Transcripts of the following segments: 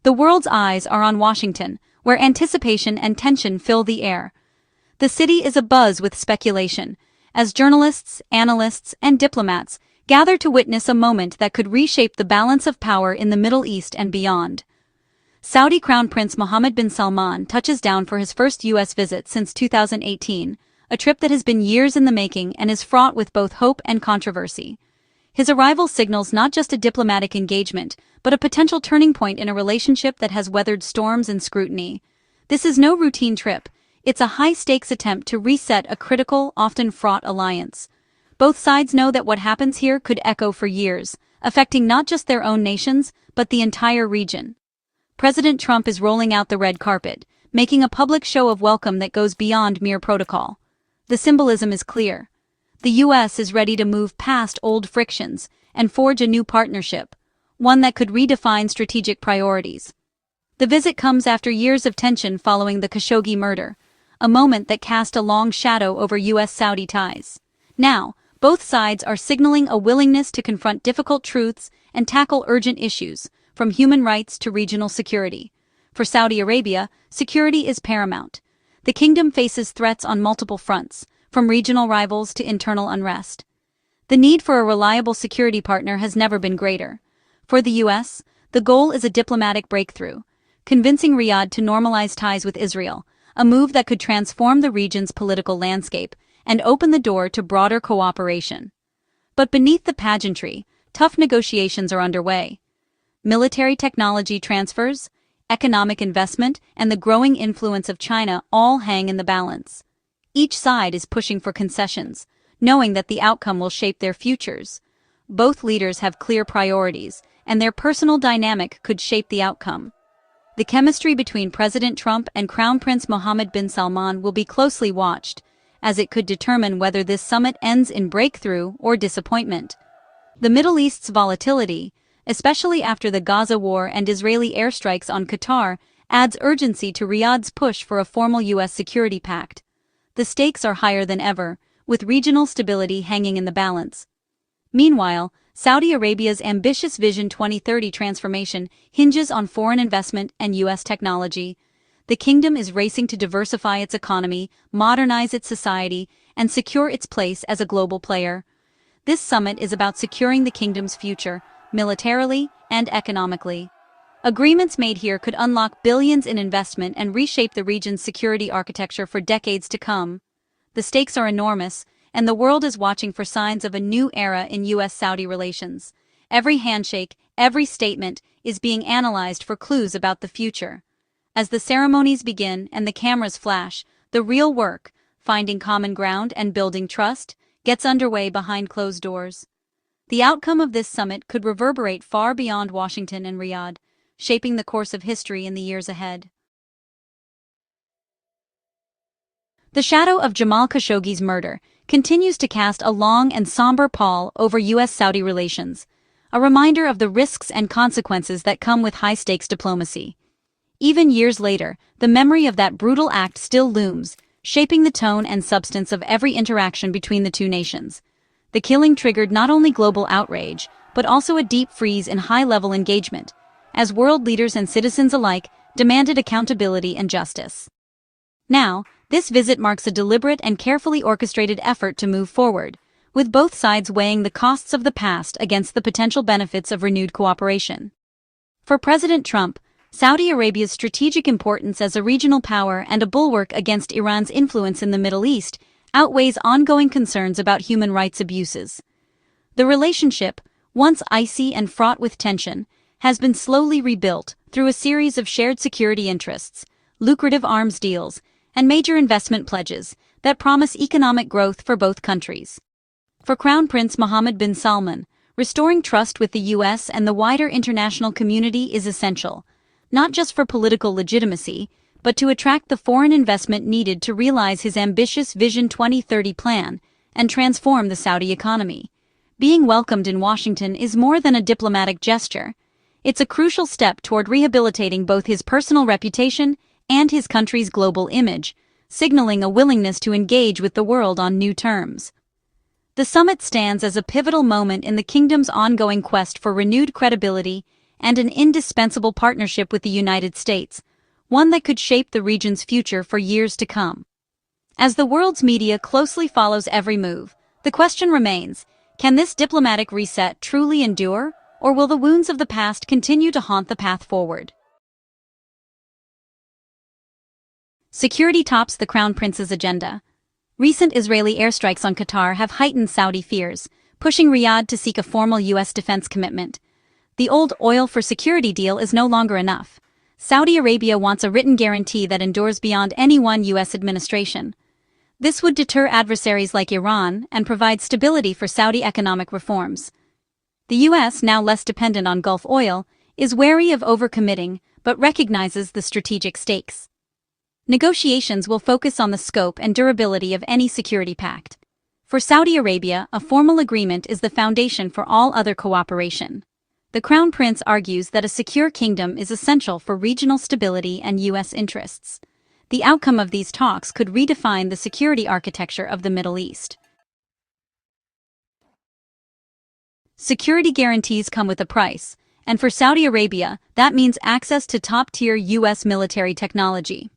The world's eyes are on Washington, where anticipation and tension fill the air. The city is abuzz with speculation, as journalists, analysts, and diplomats gather to witness a moment that could reshape the balance of power in the Middle East and beyond. Saudi Crown Prince Mohammed bin Salman touches down for his first U.S. visit since 2018, a trip that has been years in the making and is fraught with both hope and controversy. His arrival signals not just a diplomatic engagement, but a potential turning point in a relationship that has weathered storms and scrutiny. This is no routine trip. It's a high-stakes attempt to reset a critical, often fraught alliance. Both sides know that what happens here could echo for years, affecting not just their own nations, but the entire region. President Trump is rolling out the red carpet, making a public show of welcome that goes beyond mere protocol. The symbolism is clear. The U.S. is ready to move past old frictions and forge a new partnership, one that could redefine strategic priorities. The visit comes after years of tension following the Khashoggi murder, a moment that cast a long shadow over U.S.-Saudi ties. Now, both sides are signaling a willingness to confront difficult truths and tackle urgent issues, from human rights to regional security. For Saudi Arabia, security is paramount. The kingdom faces threats on multiple fronts, from regional rivals to internal unrest. The need for a reliable security partner has never been greater. For the U.S., the goal is a diplomatic breakthrough, convincing Riyadh to normalize ties with Israel, a move that could transform the region's political landscape and open the door to broader cooperation. But beneath the pageantry, tough negotiations are underway. Military technology transfers, economic investment, and the growing influence of China all hang in the balance. Each side is pushing for concessions, knowing that the outcome will shape their futures. Both leaders have clear priorities, and their personal dynamic could shape the outcome. The chemistry between President Trump and Crown Prince Mohammed bin Salman will be closely watched, as it could determine whether this summit ends in breakthrough or disappointment. The Middle East's volatility, especially after the Gaza war and Israeli airstrikes on Qatar, adds urgency to Riyadh's push for a formal U.S. security pact. The stakes are higher than ever, with regional stability hanging in the balance. Meanwhile, Saudi Arabia's ambitious Vision 2030 transformation hinges on foreign investment and U.S. technology. The kingdom is racing to diversify its economy, modernize its society, and secure its place as a global player. This summit is about securing the kingdom's future, militarily and economically. Agreements made here could unlock billions in investment and reshape the region's security architecture for decades to come. The stakes are enormous, and the world is watching for signs of a new era in U.S.-Saudi relations. Every handshake, every statement, is being analyzed for clues about the future. As the ceremonies begin and the cameras flash, the real work, finding common ground and building trust, gets underway behind closed doors. The outcome of this summit could reverberate far beyond Washington and Riyadh, shaping the course of history in the years ahead. The shadow of Jamal Khashoggi's murder continues to cast a long and somber pall over U.S.-Saudi relations, a reminder of the risks and consequences that come with high-stakes diplomacy. Even years later, the memory of that brutal act still looms, shaping the tone and substance of every interaction between the two nations. The killing triggered not only global outrage, but also a deep freeze in high-level engagement, as world leaders and citizens alike demanded accountability and justice. Now, this visit marks a deliberate and carefully orchestrated effort to move forward, with both sides weighing the costs of the past against the potential benefits of renewed cooperation. For President Trump, Saudi Arabia's strategic importance as a regional power and a bulwark against Iran's influence in the Middle East outweighs ongoing concerns about human rights abuses. The relationship, once icy and fraught with tension, has been slowly rebuilt through a series of shared security interests, lucrative arms deals, and major investment pledges that promise economic growth for both countries. For Crown Prince Mohammed bin Salman, restoring trust with the U.S. and the wider international community is essential, not just for political legitimacy, but to attract the foreign investment needed to realize his ambitious Vision 2030 plan and transform the Saudi economy. Being welcomed in Washington is more than a diplomatic gesture. It's a crucial step toward rehabilitating both his personal reputation and his country's global image, signaling a willingness to engage with the world on new terms. The summit stands as a pivotal moment in the kingdom's ongoing quest for renewed credibility and an indispensable partnership with the United States, one that could shape the region's future for years to come. As the world's media closely follows every move, the question remains, can this diplomatic reset truly endure, or will the wounds of the past continue to haunt the path forward? Security tops the Crown Prince's agenda. Recent Israeli airstrikes on Qatar have heightened Saudi fears, pushing Riyadh to seek a formal U.S. defense commitment. The old oil for security deal is no longer enough. Saudi Arabia wants a written guarantee that endures beyond any one U.S. administration. This would deter adversaries like Iran and provide stability for Saudi economic reforms. The U.S., now less dependent on Gulf oil, is wary of overcommitting but recognizes the strategic stakes. Negotiations will focus on the scope and durability of any security pact. For Saudi Arabia, a formal agreement is the foundation for all other cooperation. The Crown Prince argues that a secure kingdom is essential for regional stability and U.S. interests. The outcome of these talks could redefine the security architecture of the Middle East. Security guarantees come with a price, and for Saudi Arabia, that means access to top-tier U.S. military technology.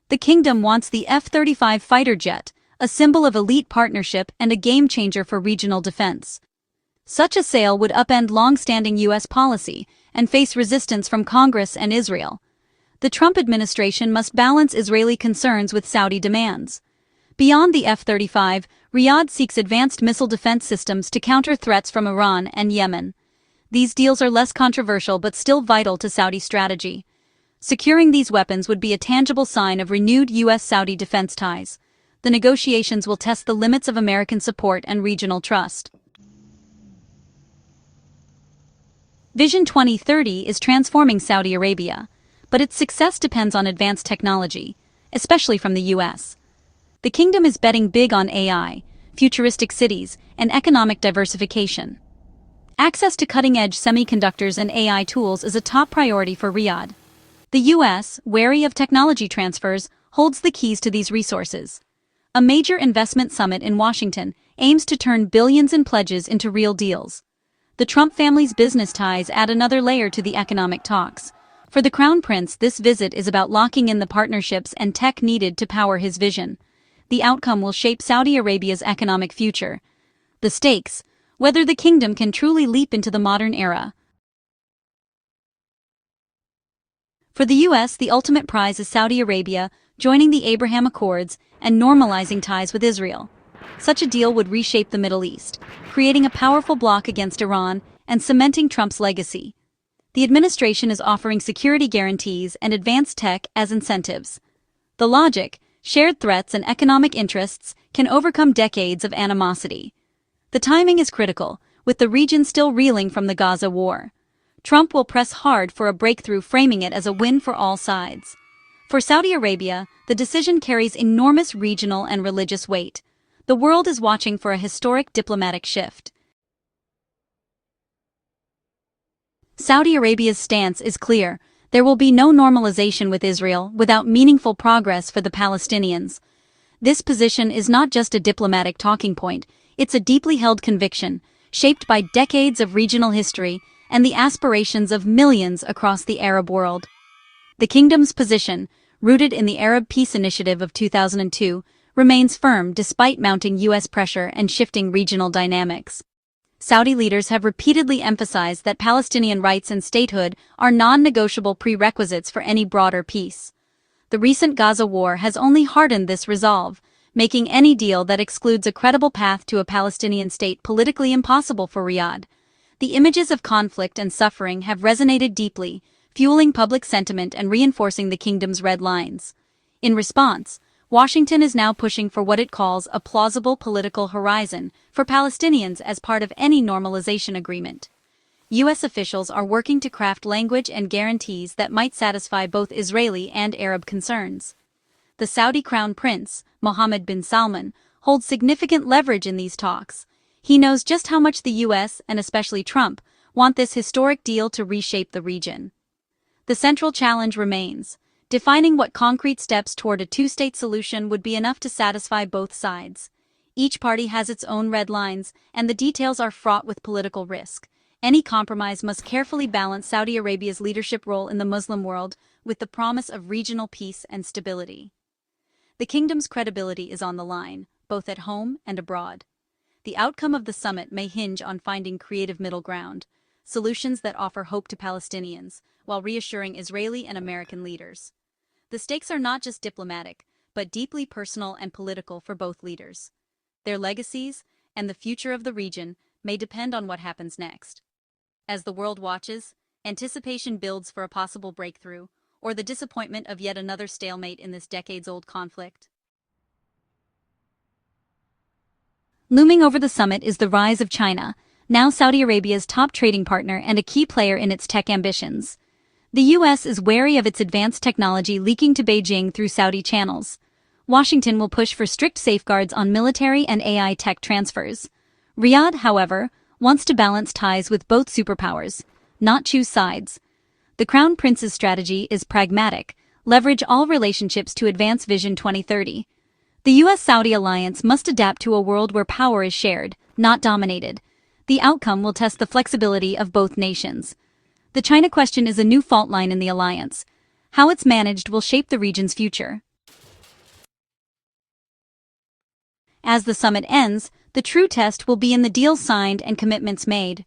The kingdom wants the F-35 fighter jet, a symbol of elite partnership and a game-changer for regional defense. Such a sale would upend long-standing U.S. policy and face resistance from Congress and Israel. The Trump administration must balance Israeli concerns with Saudi demands. Beyond the F-35, Riyadh seeks advanced missile defense systems to counter threats from Iran and Yemen. These deals are less controversial but still vital to Saudi strategy. Securing these weapons would be a tangible sign of renewed U.S.-Saudi defense ties. The negotiations will test the limits of American support and regional trust. Vision 2030 is transforming Saudi Arabia, but its success depends on advanced technology, especially from the U.S. The kingdom is betting big on AI, futuristic cities, and economic diversification. Access to cutting-edge semiconductors and AI tools is a top priority for Riyadh. The U.S., wary of technology transfers, holds the keys to these resources. A major investment summit in Washington aims to turn billions in pledges into real deals. The Trump family's business ties add another layer to the economic talks. For the Crown Prince, this visit is about locking in the partnerships and tech needed to power his vision. The outcome will shape Saudi Arabia's economic future. The stakes: whether the kingdom can truly leap into the modern era. For the U.S., the ultimate prize is Saudi Arabia joining the Abraham Accords and normalizing ties with Israel. Such a deal would reshape the Middle East, creating a powerful bloc against Iran and cementing Trump's legacy. The administration is offering security guarantees and advanced tech as incentives. The logic: shared threats and economic interests can overcome decades of animosity. The timing is critical, with the region still reeling from the Gaza war. Trump will press hard for a breakthrough, framing it as a win for all sides. For Saudi Arabia, the decision carries enormous regional and religious weight. The world is watching for a historic diplomatic shift. Saudi Arabia's stance is clear: there will be no normalization with Israel without meaningful progress for the Palestinians. This position is not just a diplomatic talking point, it's a deeply held conviction, shaped by decades of regional history and the aspirations of millions across the Arab world. The kingdom's position, rooted in the Arab Peace Initiative of 2002, remains firm despite mounting U.S. pressure and shifting regional dynamics. Saudi leaders have repeatedly emphasized that Palestinian rights and statehood are non-negotiable prerequisites for any broader peace. The recent Gaza war has only hardened this resolve, making any deal that excludes a credible path to a Palestinian state politically impossible for Riyadh. The images of conflict and suffering have resonated deeply, fueling public sentiment and reinforcing the kingdom's red lines. In response, Washington is now pushing for what it calls a plausible political horizon for Palestinians as part of any normalization agreement. U.S. officials are working to craft language and guarantees that might satisfy both Israeli and Arab concerns. The Saudi Crown Prince, Mohammed bin Salman, holds significant leverage in these talks. He knows just how much the U.S., and especially Trump, want this historic deal to reshape the region. The central challenge remains: defining what concrete steps toward a two-state solution would be enough to satisfy both sides. Each party has its own red lines, and the details are fraught with political risk. Any compromise must carefully balance Saudi Arabia's leadership role in the Muslim world with the promise of regional peace and stability. The kingdom's credibility is on the line, both at home and abroad. The outcome of the summit may hinge on finding creative middle ground, solutions that offer hope to Palestinians, while reassuring Israeli and American leaders. The stakes are not just diplomatic, but deeply personal and political for both leaders. Their legacies, and the future of the region, may depend on what happens next. As the world watches, anticipation builds for a possible breakthrough, or the disappointment of yet another stalemate in this decades-old conflict. Looming over the summit is the rise of China, now Saudi Arabia's top trading partner and a key player in its tech ambitions. The U.S. is wary of its advanced technology leaking to Beijing through Saudi channels. Washington will push for strict safeguards on military and AI tech transfers. Riyadh, however, wants to balance ties with both superpowers, not choose sides. The Crown Prince's strategy is pragmatic: leverage all relationships to advance Vision 2030. The U.S.-Saudi alliance must adapt to a world where power is shared, not dominated. The outcome will test the flexibility of both nations. The China question is a new fault line in the alliance. How it's managed will shape the region's future. As the summit ends, the true test will be in the deals signed and commitments made.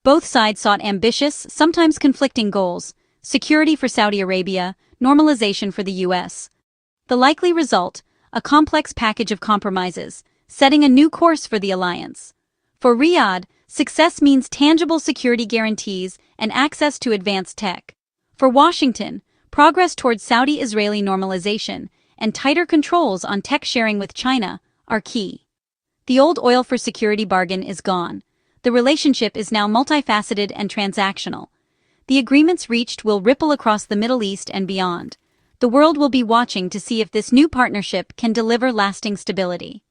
Both sides sought ambitious, sometimes conflicting goals: security for Saudi Arabia, normalization for the U.S. The likely result: a complex package of compromises, setting a new course for the alliance. For Riyadh, success means tangible security guarantees and access to advanced tech. For Washington, progress towards Saudi-Israeli normalization and tighter controls on tech sharing with China are key. The old oil for security bargain is gone. The relationship is now multifaceted and transactional. The agreements reached will ripple across the Middle East and beyond. The world will be watching to see if this new partnership can deliver lasting stability.